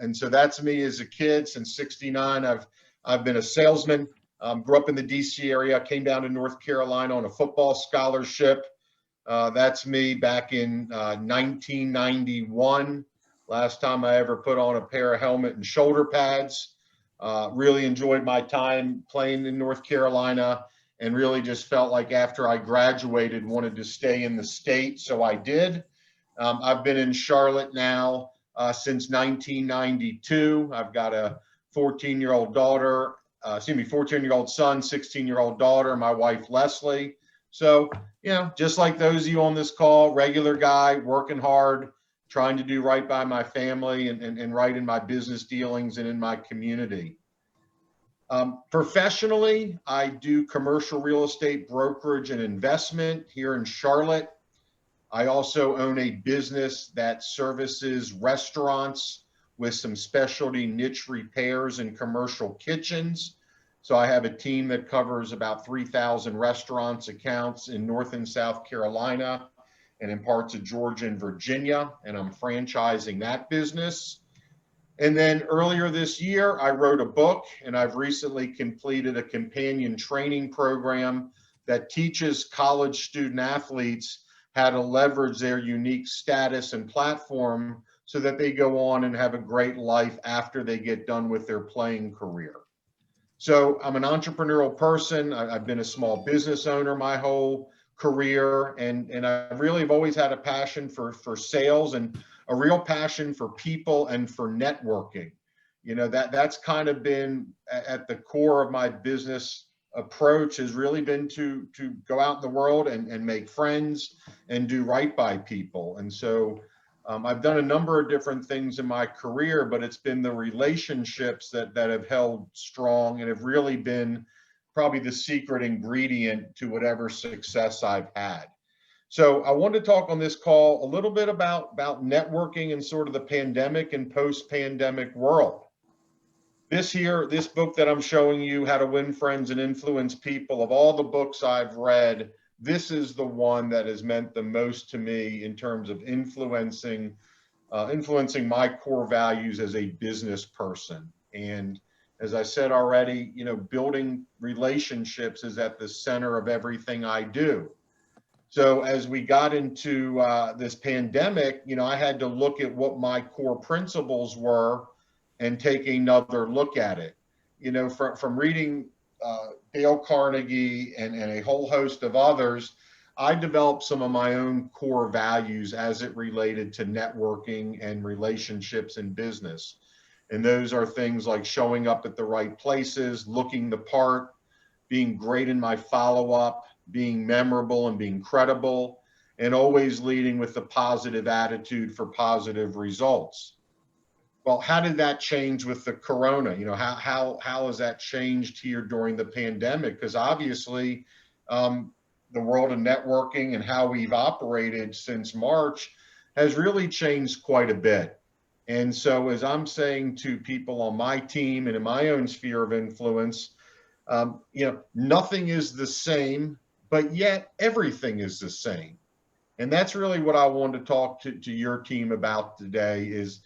And so that's me as a kid. Since '69, I've been a salesman. Grew up in the DC area, came down to North Carolina on a football scholarship. That's me back in 1991. Last time I ever put on a pair of helmet and shoulder pads. Really enjoyed my time playing in North Carolina, and really just felt like after I graduated, wanted to stay in the state. So I did. I've been in Charlotte now since 1992. I've got a 14-year-old daughter, 14-year-old son, 16-year-old daughter, my wife, Leslie. So, just like those of you on this call, regular guy, working hard, trying to do right by my family and right in my business dealings and in my community. Professionally, I do commercial real estate brokerage and investment here in Charlotte. I also own a business that services restaurants with some specialty niche repairs and commercial kitchens. So I have a team that covers about 3,000 restaurants accounts in North and South Carolina and in parts of Georgia and Virginia, and I'm franchising that business. And then earlier this year, I wrote a book, and I've recently completed a companion training program that teaches college student athletes how to leverage their unique status and platform so that they go on and have a great life after they get done with their playing career. So I'm an entrepreneurial person. I've been a small business owner my whole career, and I really have always had a passion for sales and a real passion for people and for networking. That's kind of been at the core of my business approach, has really been to go out in the world and make friends and do right by people. And so I've done a number of different things in my career, but it's been the relationships that have held strong and have really been probably the secret ingredient to whatever success I've had. So I want to talk on this call a little bit about networking and sort of the pandemic and post-pandemic world. This book that I'm showing you, How to Win Friends and Influence People, of all the books I've read, this is the one that has meant the most to me in terms of influencing my core values as a business person. And as I said already, building relationships is at the center of everything I do. So as we got into this pandemic, I had to look at what my core principles were and take another look at it. From reading Dale Carnegie and a whole host of others, I developed some of my own core values as it related to networking and relationships in business. And those are things like showing up at the right places, looking the part, being great in my follow-up, being memorable and being credible, and always leading with a positive attitude for positive results. Well, how did that change with the corona? How has that changed here during the pandemic? Because obviously, the world of networking and how we've operated since March has really changed quite a bit. And so as I'm saying to people on my team and in my own sphere of influence, nothing is the same, but yet everything is the same. And that's really what I wanted to talk to your team about today, is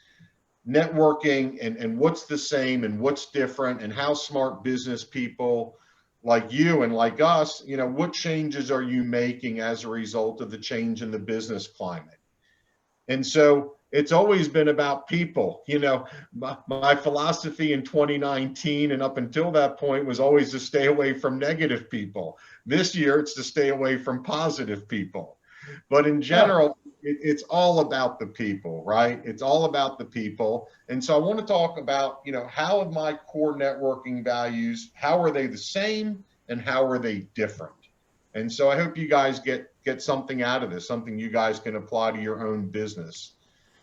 networking and what's the same and what's different, and how smart business people like you and like us, what changes are you making as a result of the change in the business climate? And so it's always been about people. My philosophy in 2019 and up until that point was always to stay away from negative people. This year, it's to stay away from positive people. But in general, it's all about the people, right? It's all about the people. And so I want to talk about, how have my core networking values, how are they the same and how are they different? And so I hope you guys get something out of this, something you guys can apply to your own business.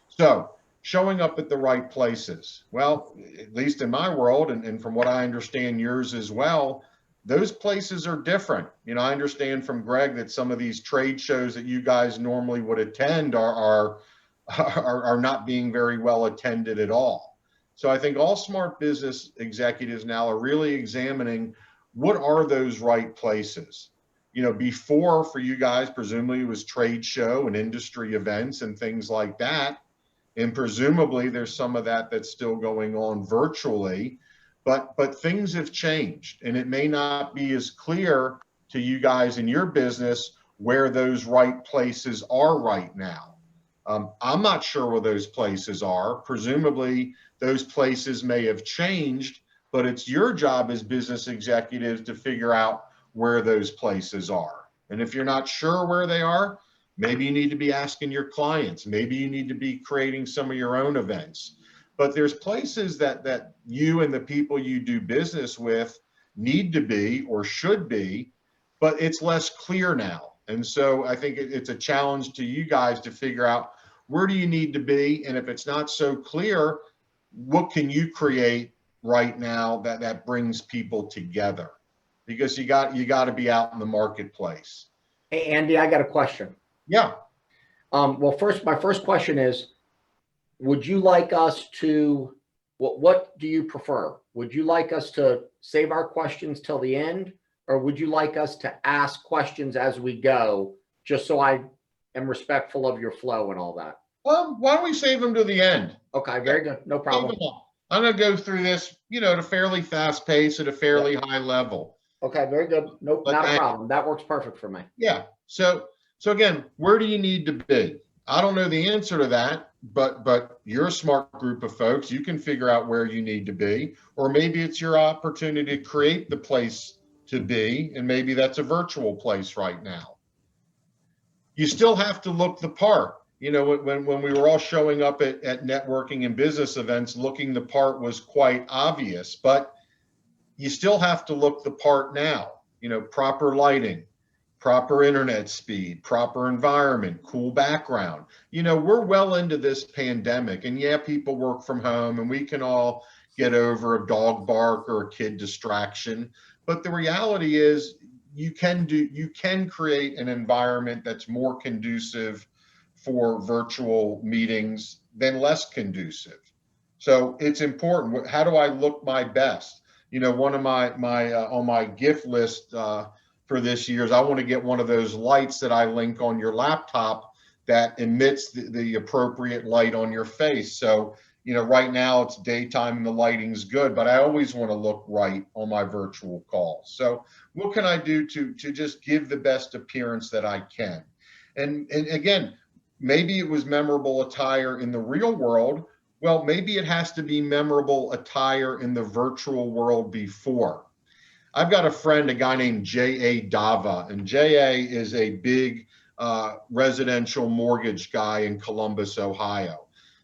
So showing up at the right places. Well, at least in my world, and from what I understand yours as well, those places are different. I understand from Greg that some of these trade shows that you guys normally would attend are not being very well attended at all. So I think all smart business executives now are really examining, what are those right places? Before, for you guys, presumably it was trade show and industry events and things like that. And presumably there's some of that that's still going on virtually, but things have changed, and it may not be as clear to you guys in your business where those right places are right now. I'm not sure where those places are. Presumably those places may have changed, but it's your job as business executives to figure out where those places are. And if you're not sure where they are, maybe you need to be asking your clients. Maybe you need to be creating some of your own events. But there's places that you and the people you do business with need to be or should be, but it's less clear now. And so I think it's a challenge to you guys to figure out where do you need to be, and if it's not so clear, what can you create right now that brings people together? Because you got to be out in the marketplace. Hey, Andy, I got a question. Yeah. Well, my first question is, would you like us to, what do you prefer? Would you like us to save our questions till the end, or would you like us to ask questions as we go, just so I am respectful of your flow and all that? Why don't we save them to the end? Okay, very good. No problem. I'm going to go through this, at a fairly fast pace at a fairly high level. Okay, very good. Nope, not a problem. That works perfect for me. Yeah. So again, where do you need to be? I don't know the answer to that, but you're a smart group of folks. You can figure out where you need to be, or maybe it's your opportunity to create the place to be, and maybe that's a virtual place right now. You still have to look the part. When we were all showing up at networking and business events, looking the part was quite obvious, but you still have to look the part now. Proper lighting, proper internet speed, proper environment, cool background. We're well into this pandemic, and yeah, people work from home, and we can all get over a dog bark or a kid distraction. But the reality is you can create an environment that's more conducive for virtual meetings than less conducive. So it's important. How do I look my best? One of my on my gift list for this year is I want to get one of those lights that I link on your laptop that emits the appropriate light on your face. So, right now it's daytime and the lighting's good, but I always want to look right on my virtual calls. So what can I do to just give the best appearance that I can? And again, maybe it was memorable attire in the real world. Well, maybe it has to be memorable attire in the virtual world before. I've got a friend, a guy named J.A. Dava, and J.A. is a big residential mortgage guy in Columbus, Ohio.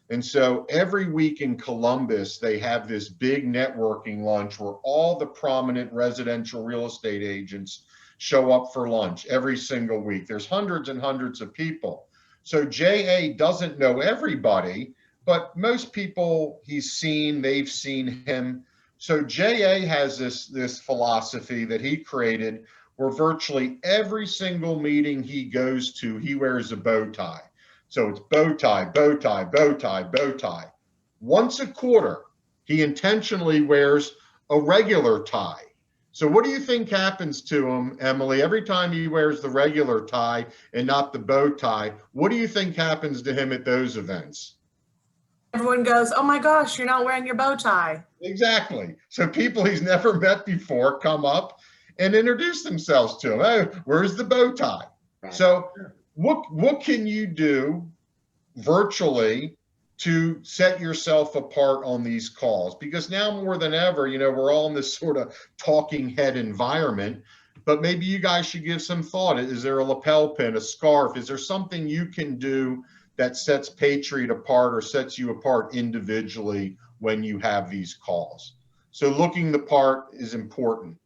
And so every week in Columbus, they have this big networking lunch where all the prominent residential real estate agents show up for lunch every single week. There's hundreds and hundreds of people. So J.A. doesn't know everybody, but most people they've seen him. So J.A. has this philosophy that he created where virtually every single meeting he goes to, he wears a bow tie. So it's bow tie, bow tie, bow tie, bow tie. Once a quarter, he intentionally wears a regular tie. So what do you think happens to him, Emily? Every time he wears the regular tie and not the bow tie, what do you think happens to him at those events? Everyone goes, "Oh my gosh, you're not wearing your bow tie." Exactly. So people he's never met before come up and introduce themselves to him. "Oh, where's the bow tie?" Right. So what can you do virtually to set yourself apart on these calls? Because now more than ever, we're all in this sort of talking head environment, but maybe you guys should give some thought. Is there a lapel pin, a scarf? Is there something you can do that sets Patriot apart or sets you apart individually when you have these calls? So looking the part is important.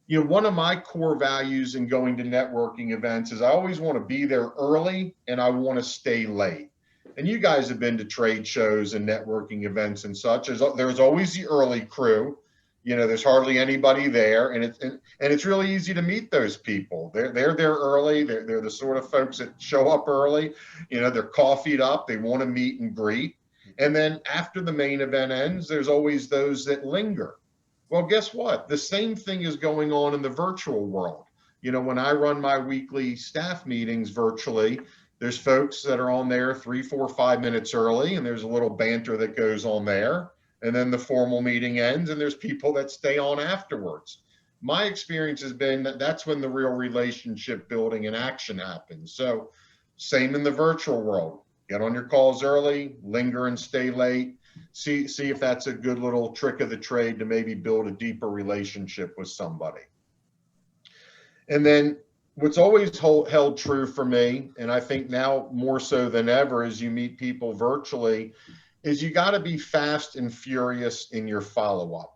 One of my core values in going to networking events is I always want to be there early and I want to stay late. And you guys have been to trade shows and networking events and such. There's always the early crew. There's hardly anybody there, and it's really easy to meet those people. They're there early. They're the sort of folks that show up early. They're coffeeed up. They want to meet and greet. And then after the main event ends, there's always those that linger. Well, guess what? The same thing is going on in the virtual world. When I run my weekly staff meetings virtually, There's folks that are on there 3, 4, 5 minutes early, and there's a little banter that goes on there. And then the formal meeting ends, and there's people that stay on afterwards. My experience has been that that's when the real relationship building and action happens. So same in the virtual world. Get on your calls early, linger and stay late. See if that's a good little trick of the trade to maybe build a deeper relationship with somebody. And then what's always held true for me, and I think now more so than ever as you meet people virtually, is you got to be fast and furious in your follow-up.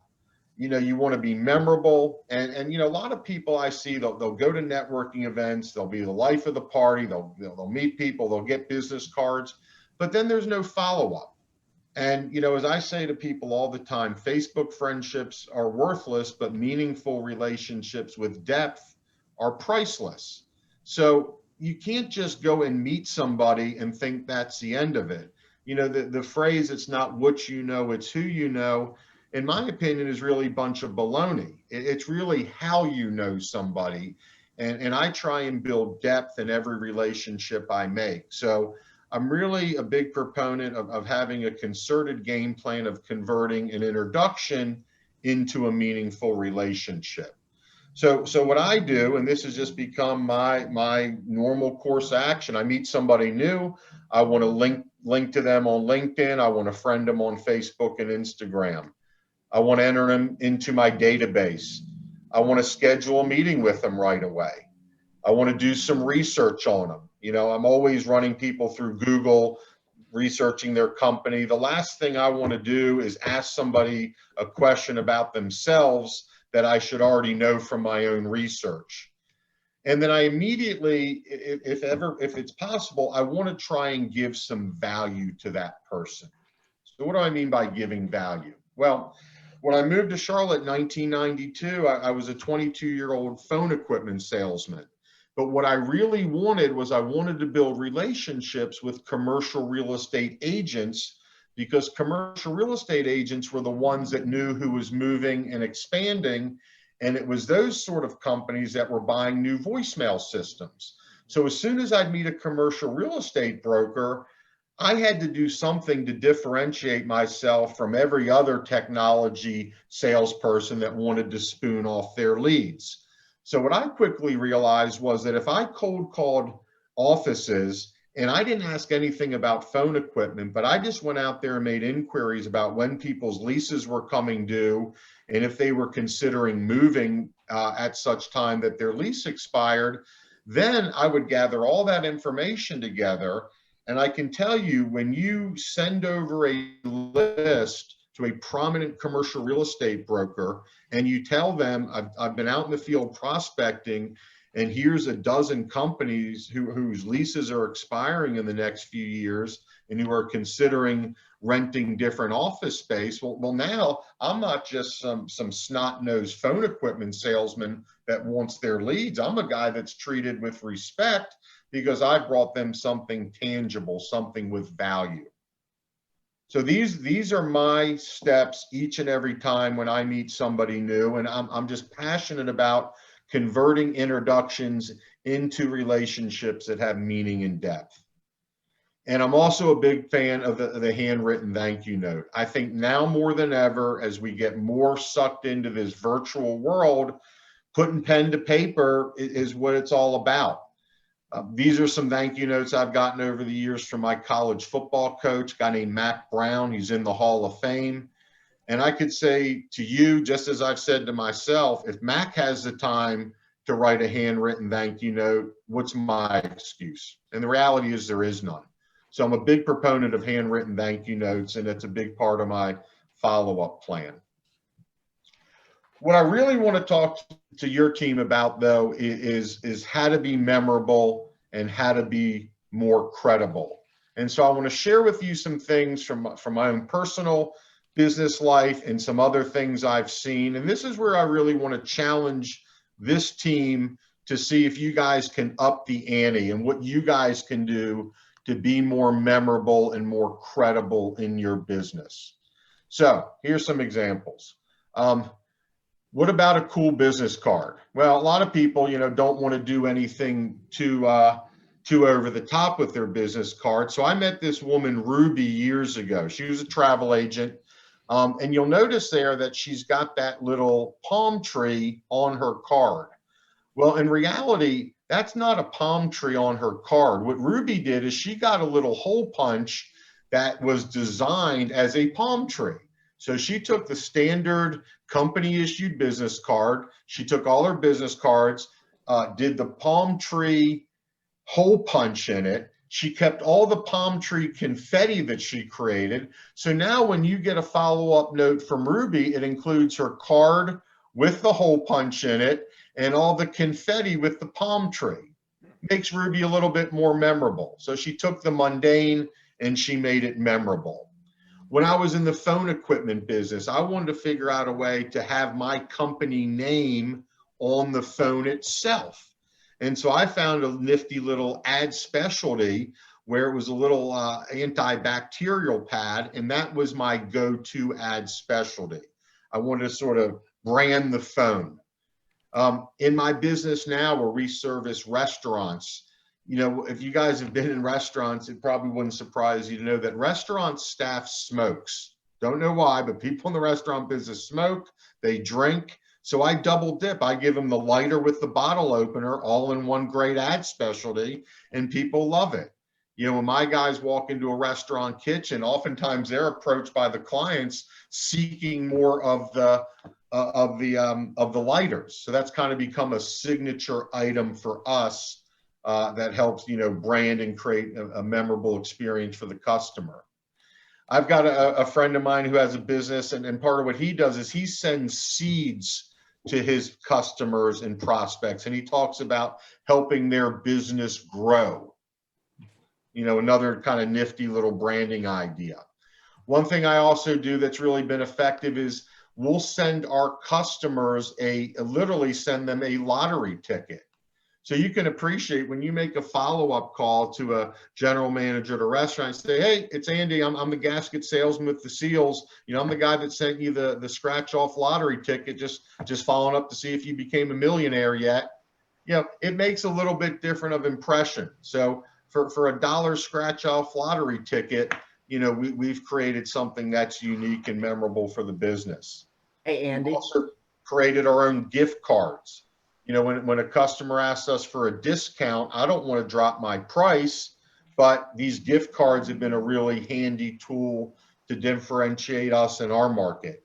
You want to be memorable. And a lot of people I see, they'll go to networking events, they'll be the life of the party, they'll meet people, they'll get business cards, but then there's no follow-up. And, as I say to people all the time, Facebook friendships are worthless, but meaningful relationships with depth are priceless. So you can't just go and meet somebody and think that's the end of it. The phrase, it's not what you know, it's who you know, in my opinion, is really a bunch of baloney. It's really how you know somebody. And I try and build depth in every relationship I make. So I'm really a big proponent of having a concerted game plan of converting an introduction into a meaningful relationship. So what I do, and this has just become my normal course of action, I meet somebody new, I want to link to them on LinkedIn, I want to friend them on Facebook and Instagram. I want to enter them into my database. I want to schedule a meeting with them right away. I want to do some research on them. I'm always running people through Google, researching their company. The last thing I want to do is ask somebody a question about themselves that I should already know from my own research. And then I immediately, if it's possible, I want to try and give some value to that person. So what do I mean by giving value? Well, when I moved to Charlotte in 1992, I was a 22-year-old phone equipment salesman. But what I really wanted was I wanted to build relationships with commercial real estate agents, because commercial real estate agents were the ones that knew who was moving and expanding. And it was those sort of companies that were buying new voicemail systems. So as soon as I'd meet a commercial real estate broker, I had to do something to differentiate myself from every other technology salesperson that wanted to spoon off their leads. So what I quickly realized was that if I cold called offices and I didn't ask anything about phone equipment, but I just went out there and made inquiries about when people's leases were coming due and if they were considering moving at such time that their lease expired, then I would gather all that information together. And I can tell you, when you send over a list to a prominent commercial real estate broker and you tell them, I've been out in the field prospecting, and here's a dozen companies whose leases are expiring in the next few years and who are considering renting different office space. Well, now I'm not just some snot-nosed phone equipment salesman that wants their leads. I'm a guy that's treated with respect because I brought them something tangible, something with value. So these are my steps each and every time when I meet somebody new, and I'm just passionate about converting introductions into relationships that have meaning and depth. And I'm also a big fan of the handwritten thank you note. I think now more than ever, as we get more sucked into this virtual world, putting pen to paper is what it's all about. These are some thank you notes I've gotten over the years from my college football coach, a guy named Mac Brown. He's in the Hall of Fame. And I could say to you, just as I've said to myself, if Mac has the time to write a handwritten thank you note, what's my excuse? And the reality is there is none. So I'm a big proponent of handwritten thank you notes, and it's a big part of my follow-up plan. What I really want to talk to your team about, though, is how to be memorable and how to be more credible. And so I want to share with you some things from my own personal business life and some other things I've seen. And this is where I really want to challenge this team to see if you guys can up the ante and what you guys can do to be more memorable and more credible in your business. So here's some examples. What about a cool business card? Well, a lot of people, don't want to do anything too too over the top with their business card. So I met this woman, Ruby, years ago. She was a travel agent. And you'll notice there that she's got that little palm tree on her card. Well, in reality, that's not a palm tree on her card. What Ruby did is she got a little hole punch that was designed as a palm tree. So she took the standard company issued business card. She took all her business cards, did the palm tree hole punch in it. She kept all the palm tree confetti that she created. So now when you get a follow-up note from Ruby, it includes her card with the hole punch in it and all the confetti with the palm tree. Makes Ruby a little bit more memorable. So she took the mundane and she made it memorable. When I was in the phone equipment business, I wanted to figure out a way to have my company name on the phone itself. And so I found a nifty little ad specialty where it was a little antibacterial pad, and that was my go-to ad specialty. I wanted to sort of brand the phone. In my business now, where we service restaurants, you know, if you guys have been in restaurants, it probably wouldn't surprise you to know that restaurant staff smokes. Don't know why, but people in the restaurant business smoke, they drink. So I double dip. I give them the lighter with the bottle opener, all in one great ad specialty, and people love it. You know, when my guys walk into a restaurant kitchen, oftentimes they're approached by the clients seeking more of the lighters. So that's kind of become a signature item for us that helps, you know, brand and create a memorable experience for the customer. I've got a friend of mine who has a business, and part of what he does is he sends seeds to his customers and prospects, and he talks about helping their business grow. You know, another kind of nifty little branding idea. One thing I also do that's really been effective is we'll send our customers literally send them a lottery ticket. So you can appreciate when you make a follow-up call to a general manager at a restaurant, say, hey, it's Andy, I'm the gasket salesman with the Seals. You know, I'm the guy that sent you the scratch-off lottery ticket, just following up to see if you became a millionaire yet. You know, it makes a little bit different of impression. So for a $1 scratch-off lottery ticket, you know, we've created something that's unique and memorable for the business. Hey, Andy. We've also created our own gift cards. You know, when a customer asks us for a discount, I don't want to drop my price, but these gift cards have been a really handy tool to differentiate us in our market.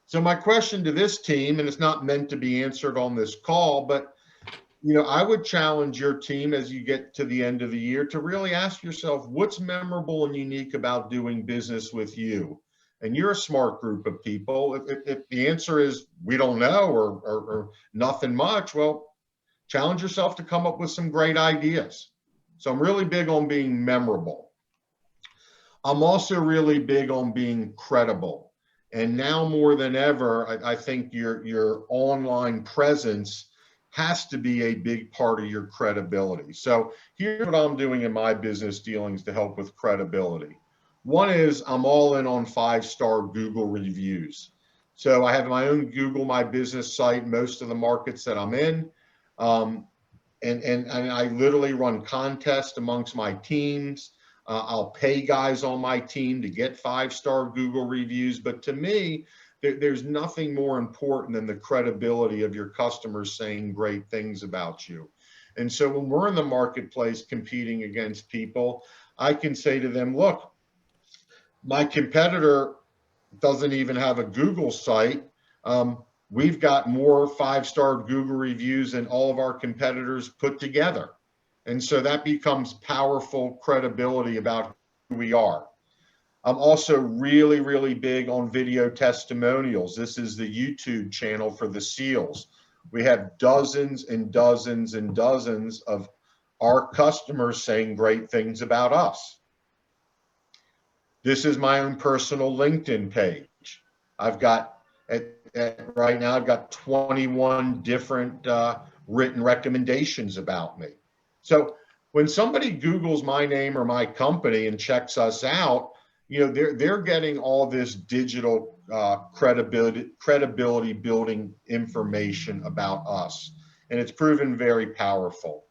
So my question to this team, and it's not meant to be answered on this call, but, you know, I would challenge your team as you get to the end of the year to really ask yourself, what's memorable and unique about doing business with you? And you're a smart group of people. If the answer is we don't know or nothing much, well, challenge yourself to come up with some great ideas. So I'm really big on being memorable. I'm also really big on being credible. And now more than ever, I think your online presence has to be a big part of your credibility. So here's what I'm doing in my business dealings to help with credibility. One is I'm all in on 5-star Google reviews. So I have my own Google My Business site, most of the markets that I'm in. And I literally run contests amongst my teams. I'll pay guys on my team to get 5-star Google reviews. But to me, there's nothing more important than the credibility of your customers saying great things about you. And so when we're in the marketplace competing against people, I can say to them, look, my competitor doesn't even have a Google site. We've got more 5-star Google reviews than all of our competitors put together. And so that becomes powerful credibility about who we are. I'm also really, really big on video testimonials. This is the YouTube channel for the Seals. We have dozens and dozens and dozens of our customers saying great things about us. This is my own personal LinkedIn page. I've got, right now, I've got 21 different written recommendations about me. So when somebody Googles my name or my company and checks us out, you know, they're getting all this digital credibility building information about us. And it's proven very powerful.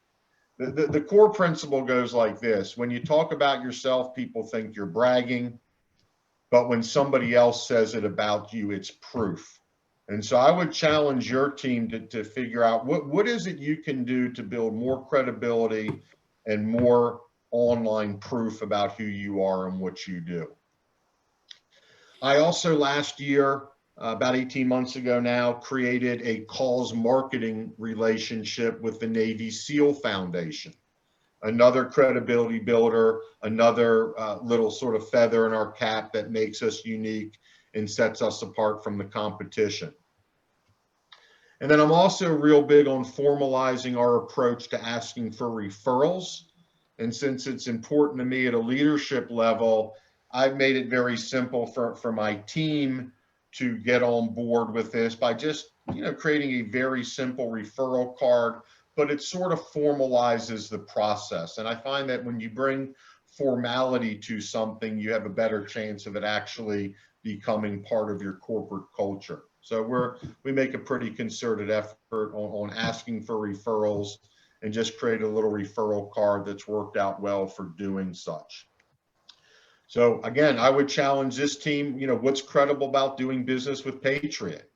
The core principle goes like this. When you talk about yourself, people think you're bragging, but when somebody else says it about you, it's proof. And so I would challenge your team to figure out what is it you can do to build more credibility and more online proof about who you are and what you do. I also last year, about 18 months ago now, created a calls marketing relationship with the Navy SEAL Foundation. Another credibility builder, another little sort of feather in our cap that makes us unique and sets us apart from the competition. And then I'm also real big on formalizing our approach to asking for referrals. And since it's important to me at a leadership level, I've made it very simple for my team to get on board with this by just, creating a very simple referral card, but it sort of formalizes the process. And I find that when you bring formality to something, you have a better chance of it actually becoming part of your corporate culture. So we make a pretty concerted effort on asking for referrals and just create a little referral card that's worked out well for doing such. So again, I would challenge this team, what's credible about doing business with Patriot?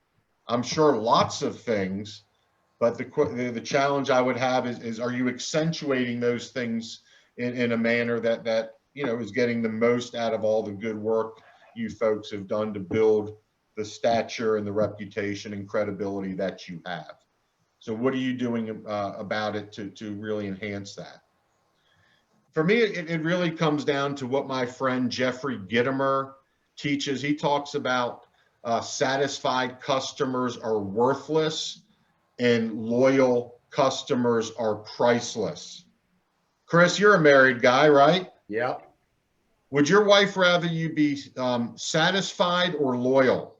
I'm sure lots of things, but the challenge I would have is are you accentuating those things in a manner that is getting the most out of all the good work you folks have done to build the stature and the reputation and credibility that you have. So what are you doing about it to really enhance that? For me, it really comes down to what my friend Jeffrey Gitomer teaches. He talks about satisfied customers are worthless and loyal customers are priceless. Chris, you're a married guy, right? Yeah. Would your wife rather you be satisfied or loyal?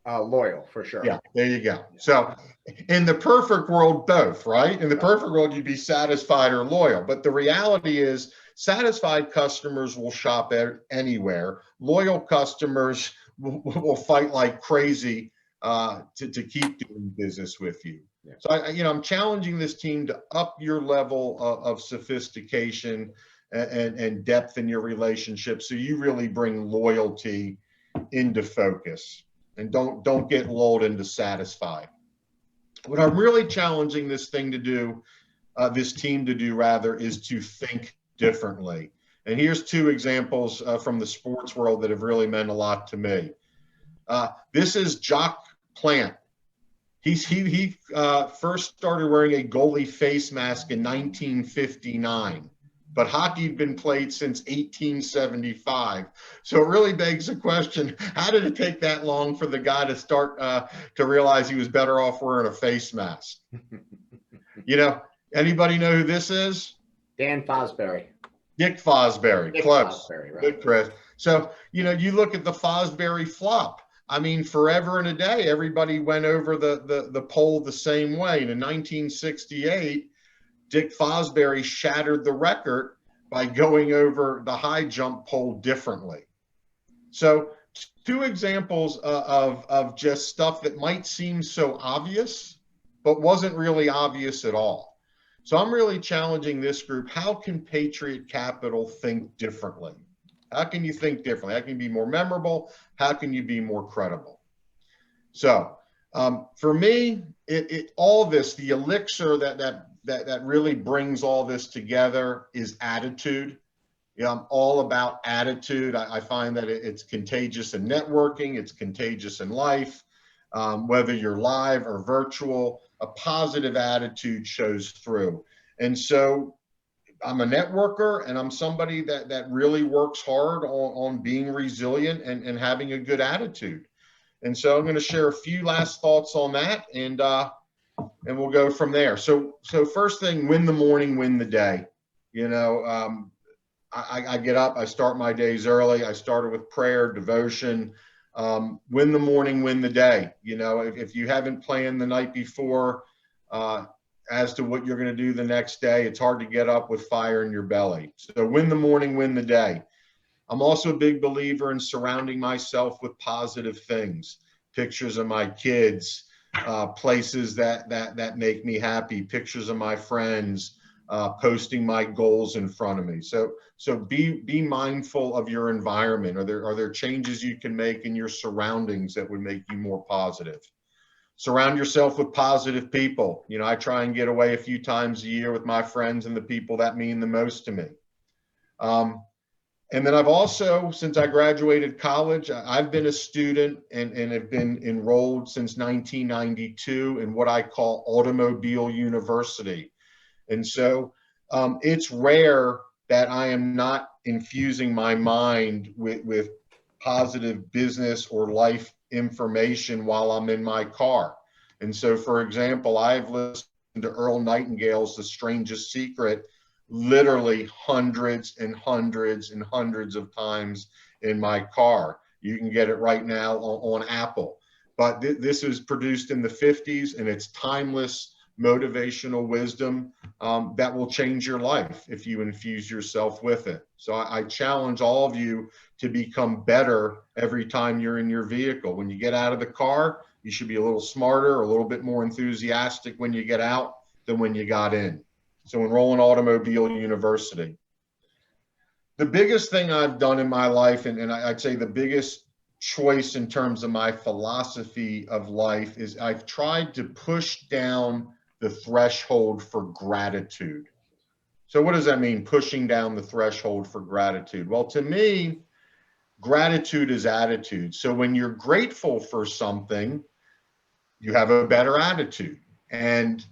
Loyal, for sure. Yeah, there you go. So in the perfect world, both, right? In the perfect world, you'd be satisfied or loyal. But the reality is satisfied customers will shop anywhere. Loyal customers will fight like crazy to keep doing business with you. Yeah. So I'm challenging this team to up your level of sophistication and depth in your relationship, so you really bring loyalty into focus and don't get lulled into satisfied. What I'm really challenging this team to do, is to think differently. And here's two examples from the sports world that have really meant a lot to me. This is Jacques Plant. He first started wearing a goalie face mask in 1959, but hockey had been played since 1875. So it really begs the question, how did it take that long for the guy to start to realize he was better off wearing a face mask? Anybody know who this is? Dan Fosbury. Dick Fosbury. Dick Close. Fosbury, right. Good, Chris. So, you look at the Fosbury flop. I mean, forever and a day, everybody went over the pole the same way. And in 1968, Dick Fosbury shattered the record by going over the high jump pole differently. So two examples of just stuff that might seem so obvious, but wasn't really obvious at all. So I'm really challenging this group. How can Patriot Capital think differently? How can you think differently? How can you be more memorable? How can you be more credible? So for me, all this, the elixir that really brings all this together is attitude. I'm all about attitude. I find that it's contagious in networking. It's contagious in life. Whether you're live or virtual, a positive attitude shows through. And so I'm a networker, and I'm somebody that really works hard on being resilient and having a good attitude. And so I'm going to share a few last thoughts on that, and we'll go from there. So first thing, win the morning, win the day. I get up, I start my days early. I started with prayer, devotion. Win the morning, win the day. If you haven't planned the night before as to what you're going to do the next day, it's hard to get up with fire in your belly. So win the morning, win the day. I'm also a big believer in surrounding myself with positive things, pictures of my kids, places that make me happy, pictures of my friends, posting my goals in front of me. So be mindful of your environment. Are there changes you can make in your surroundings that would make you more positive? Surround yourself with positive people. You know, I try and get away a few times a year with my friends and the people that mean the most to me. And then I've also, since I graduated college, I've been a student and have been enrolled since 1992 in what I call Automobile University. And so it's rare that I am not infusing my mind with positive business or life information while I'm in my car. And so, for example, I've listened to Earl Nightingale's The Strangest Secret literally hundreds and hundreds and hundreds of times in my car. You can get it right now on Apple. But this was produced in the 50s, and it's timeless motivational wisdom that will change your life if you infuse yourself with it. So I challenge all of you to become better every time you're in your vehicle. When you get out of the car, you should be a little smarter, a little bit more enthusiastic when you get out than when you got in. So enroll in Automobile University. The biggest thing I've done in my life, and I'd say the biggest choice in terms of my philosophy of life, is I've tried to push down the threshold for gratitude. So what does that mean, pushing down the threshold for gratitude? Well, to me, gratitude is attitude. So when you're grateful for something, you have a better attitude. And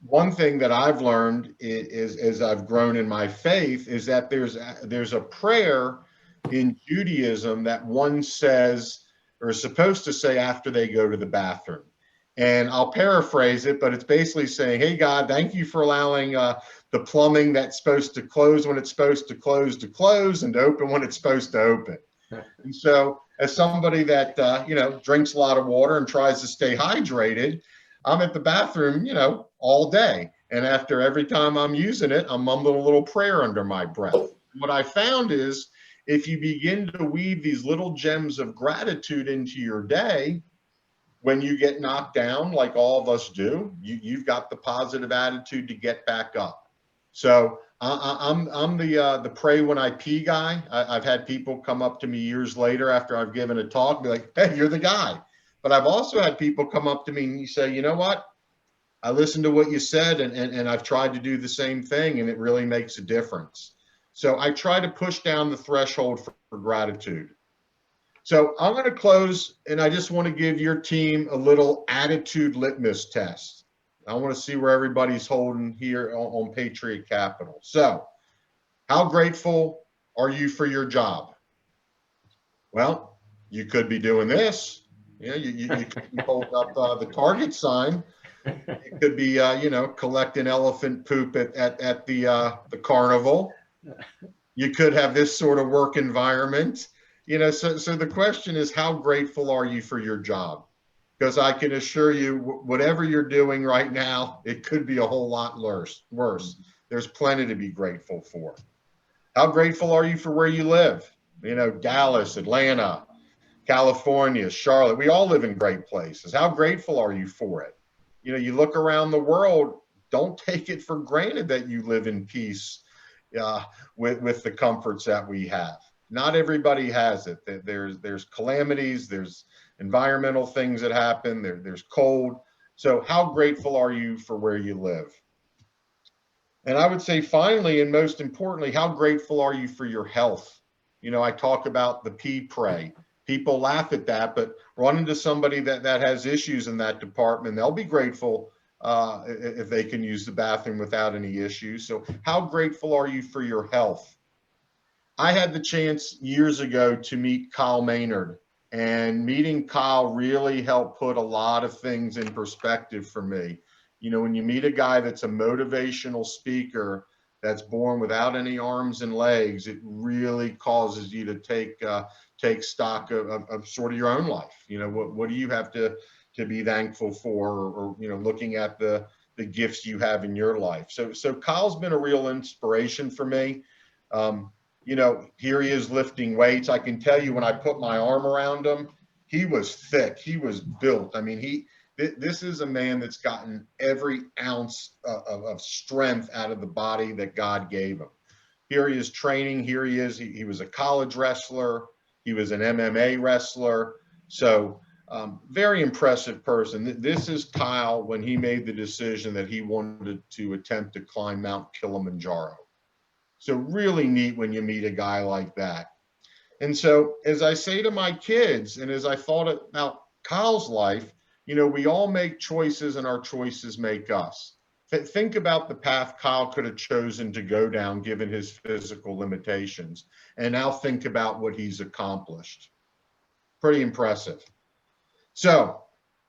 one thing that I've learned is, as I've grown in my faith, is that there's a prayer in Judaism that one says, or is supposed to say, after they go to the bathroom. And I'll paraphrase it, but it's basically saying, hey, God, thank you for allowing the plumbing that's supposed to close when it's supposed to close, and to open when it's supposed to open. And so as somebody that, drinks a lot of water and tries to stay hydrated, I'm at the bathroom, all day. And after every time I'm using it, I'm mumbling a little prayer under my breath. What I found is, if you begin to weave these little gems of gratitude into your day, when you get knocked down, like all of us do, you've got the positive attitude to get back up. So I'm the pray when I pee guy. I've had people come up to me years later after I've given a talk and be like, hey, you're the guy. But I've also had people come up to me and you say, you know what? I listened to what you said, and I've tried to do the same thing, and it really makes a difference. So I try to push down the threshold for gratitude. So I'm going to close, and I just want to give your team a little attitude litmus test. I want to see where everybody's holding here on Patriot Capital. So how grateful are you for your job? Well, you could be doing this. You could be holding up the Target sign. It could be, collecting elephant poop at the carnival. You could have this sort of work environment. So the question is, how grateful are you for your job? Because I can assure you, whatever you're doing right now, it could be a whole lot worse. There's plenty to be grateful for. How grateful are you for where you live? Dallas, Atlanta, California, Charlotte. We all live in great places. How grateful are you for it? You look around the world, don't take it for granted that you live in peace with the comforts that we have. Not everybody has it. There's calamities, there's environmental things that happen, there's cold. So how grateful are you for where you live? And I would say finally, and most importantly, how grateful are you for your health? I talk about the P pray. People laugh at that, but run into somebody that has issues in that department, they'll be grateful if they can use the bathroom without any issues. So how grateful are you for your health? I had the chance years ago to meet Kyle Maynard, and meeting Kyle really helped put a lot of things in perspective for me. When you meet a guy that's a motivational speaker that's born without any arms and legs, it really causes you to take stock of sort of your own life. What do you have to be thankful for, or looking at the gifts you have in your life. So Kyle's been a real inspiration for me. Here he is lifting weights. I can tell you, when I put my arm around him, he was thick. He was built. I mean, This is a man that's gotten every ounce of strength out of the body that God gave him. Here he is training. Here he is. He was a college wrestler. He was an MMA wrestler. So very impressive person. This is Kyle when he made the decision that he wanted to attempt to climb Mount Kilimanjaro. So really neat when you meet a guy like that. And so as I say to my kids, and as I thought about Kyle's life, you know, we all make choices and our choices make us. Think about the path Kyle could have chosen to go down given his physical limitations. And now think about what he's accomplished. Pretty impressive. So,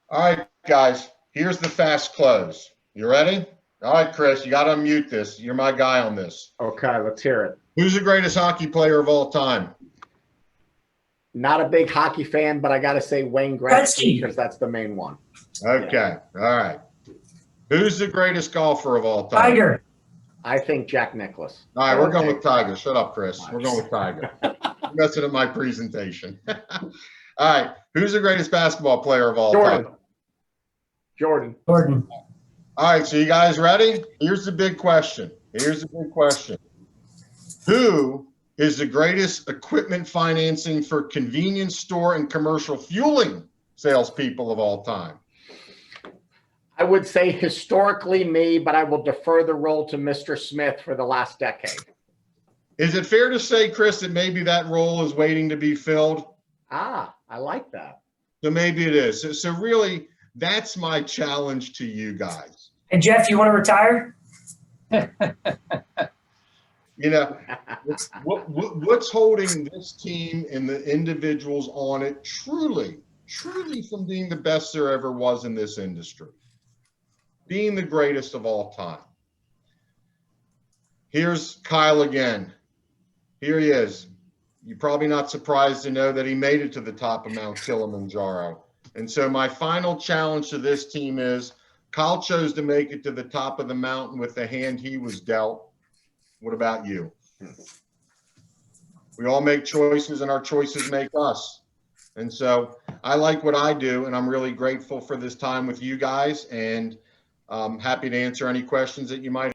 all right, guys, here's the fast close. You ready? All right, Chris, you got to unmute this. You're my guy on this. Okay, let's hear it. Who's the greatest hockey player of all time? Not a big hockey fan, but I got to say Wayne Gretzky because that's the main one. Okay, all right. Who's the greatest golfer of all time? Tiger. I think Jack Nicklaus. All right, we're going with Tiger. Shut up, Chris. We're going with Tiger. You're messing up my presentation. All right, who's the greatest basketball player of all time? Jordan. Jordan. All right, so you guys ready? Here's the big question. Who is the greatest equipment financing for convenience store and commercial fueling salespeople of all time? I would say historically me, but I will defer the role to Mr. Smith for the last decade. Is it fair to say, Chris, that maybe that role is waiting to be filled? Ah, I like that. So maybe it is. So really, that's my challenge to you guys. Hey, Jeff, you want to retire? You know, what's holding this team and the individuals on it truly from being the best there ever was in this industry? Being the greatest of all time. Here's Kyle again. Here he is. You're probably not surprised to know that he made it to the top of Mount Kilimanjaro. And so my final challenge to this team is Kyle chose to make it to the top of the mountain with the hand he was dealt. What about you? We all make choices and our choices make us. And so I like what I do, and I'm really grateful for this time with you guys, and I'm happy to answer any questions that you might have.